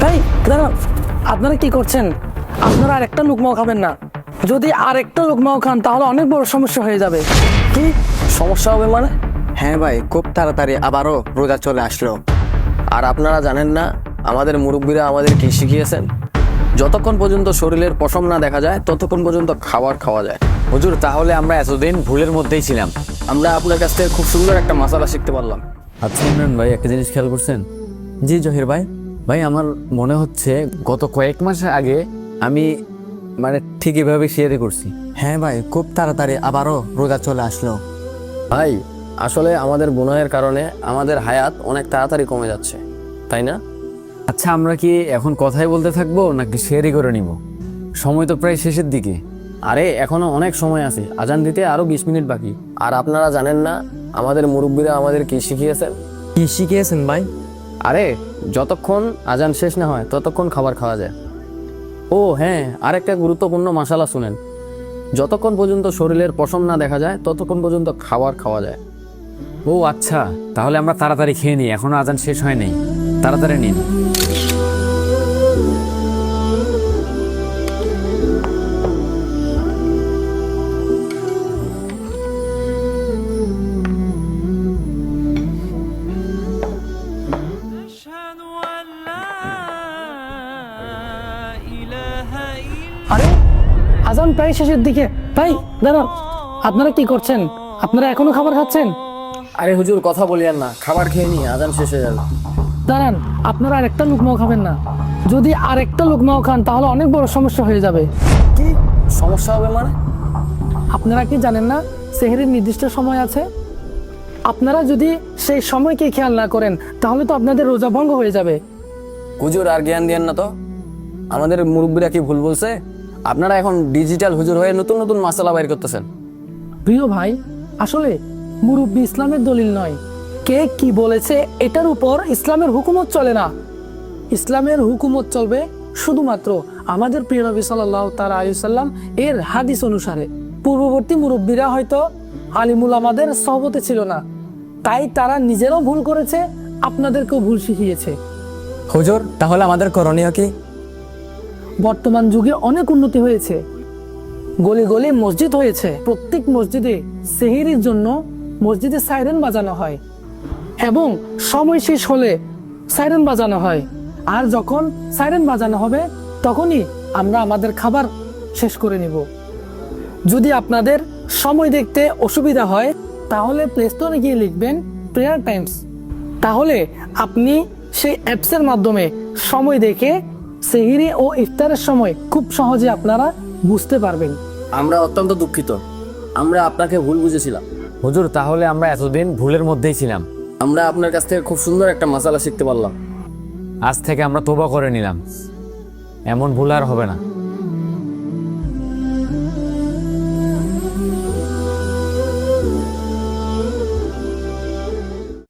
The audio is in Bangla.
ভাই দাঁড়ান, আপনারা কি করছেন? আপনারা আরেকটা লুকমাও খাবেন না। যদি আরেকটা লুকমাও খান তাহলে অনেক বড় সমস্যা হয়ে যাবে। কি সমস্যা হবে মানে? হ্যাঁ ভাই, খুব তাড়াতাড়ি আবারও রোজা চলে আসলো। আর আপনারা জানেন না আমাদের মুরব্বীরা আমাদের কি শিখিয়েছেন? যতক্ষণ পর্যন্ত শরীরের পশম না দেখা যায় ততক্ষণ পর্যন্ত খাবার খাওয়া যায়। হুজুর, তাহলে আমরা এতদিন ভুলের মধ্যেই ছিলাম। আমরা আপনার কাছ থেকে খুব সুন্দর একটা মশালা শিখতে পারলাম। আচ্ছা ইমরান ভাই, একটা জিনিস খেয়াল করছেন? জি জহির ভাই। ভাই আমার মনে হচ্ছে গত কয়েক মাস আগে আমি ঠিক এভাবে শেয়ারে করছি। হ্যাঁ ভাই, খুব তাড়াতাড়ি আবারও রোজা চলে আসলো। ভাই আসলে আমাদের গুনাহের কারণে আমাদের হায়াত অনেক তাড়াতাড়ি কমে যাচ্ছে, তাই না? আচ্ছা, আমরা কি এখন কথাই বলতে থাকবো নাকি শেয়ারই করে নিব? সময় তো প্রায় শেষের দিকে। আরে এখনো অনেক সময় আছে, আজান দিতে আরো 20 মিনিট বাকি। আর আপনারা জানেন না আমাদের মুরব্বীরা আমাদের কি শিখিয়েছেন? কি শিখিয়েছেন ভাই? আরে যতক্ষণ আজান শেষ না হয় ততক্ষণ খাবার খাওয়া যায়। ও হ্যাঁ, আরেকটা গুরুত্বপূর্ণ মশালা শুনেন। যতক্ষণ পর্যন্ত শরীরের পশম না দেখা যায় ততক্ষণ পর্যন্ত খাবার খাওয়া যায়। ও আচ্ছা, তাহলে আমরা তাড়াতাড়ি খেয়ে নিই, এখনো আজান শেষ হয় নাই। তাড়াতাড়ি নিন। أشهد أن لا إله إلا আরে আজান প্রায় শেষের দিকে। ভাই দাঁড়ান, আপনারা কি করছেন? আপনারা এখনো খাবার খাচ্ছেন? আরে হুজুর কথা বলিয়েন না, খাবার খেয়ে নিই, আজান শেষ হয়ে যাবে। দাঁড়ান, আপনারা আরেকটা লুকমাও খাবেন না। যদি আরেকটা লুকমাও খান তাহলে অনেক বড় সমস্যা হয়ে যাবে। কি সমস্যা হবে মানে? আপনারা কি জানেন না সেহরির নির্দিষ্ট সময় আছে? আপনারা যদি সেই সময়কে খেয়াল না করেন তাহলে তো আপনাদের রোজা ভঙ্গ হয়ে যাবে। হুজুর আর জ্ঞান দিয়েন না তো। আমাদের মুরব্বীরা কি ভুল বলছে? আপনারা এখন ডিজিটাল হুজুর হয়ে নতুন নতুন মাসালা বাইর করতেছেন। প্রিয় ভাই, আসলে মুরব্বী ইসলামের দলিল নয়। কে কি বলেছে এটার উপর ইসলামের হুকুমত চলে না। ইসলামের হুকুমত চলবে শুধুমাত্র আমাদের প্রিয় নবী সাল্লাল্লাহু তাআলা আলাইহি সাল্লাম এর হাদিস অনুসারে। পূর্ববর্তী মুরব্বীরা হয়তো আলিমুল আমাদের সহবতে ছিল না, তাই তারা নিজেরাও ভুল করেছে, আপনাদেরকেও ভুল শিখিয়েছে। হুজুর, তাহলে আমাদের করণীয় কি? বর্তমান যুগে অনেক উন্নতি হয়েছে, গলি গলি মসজিদ হয়েছে। প্রত্যেক মসজিদে সেহরির জন্য মসজিদে সাইরেন বাজানো হয় এবং সময় শেষ হলে সাইরেন বাজানো হয়। আর যখন সাইরেন বাজানো হবে তখনই আমরা আমাদের খাবার শেষ করে নিব। যদি আপনাদের সময় দেখতে অসুবিধা হয় তাহলে প্লে স্টোরে গিয়ে লিখবেন প্রেয়ার টাইমস। তাহলে আপনি সেই অ্যাপসের মাধ্যমে সময় দেখে সেহরি ও ইফতারের সময় খুব সহজে আপনারা বুঝতে পারবেন। আমরা অত্যন্ত দুঃখিত, আমরা আপনাকে ভুল বুঝেছিলাম। হুজুর, তাহলে আমরা এতদিন ভুলের মধ্যেই ছিলাম। আমরা আপনার কাছ থেকে খুব সুন্দর একটা মশালা শিখতে পারলাম। আজ থেকে আমরা তওবা করে নিলাম, এমন ভুল আর হবে না।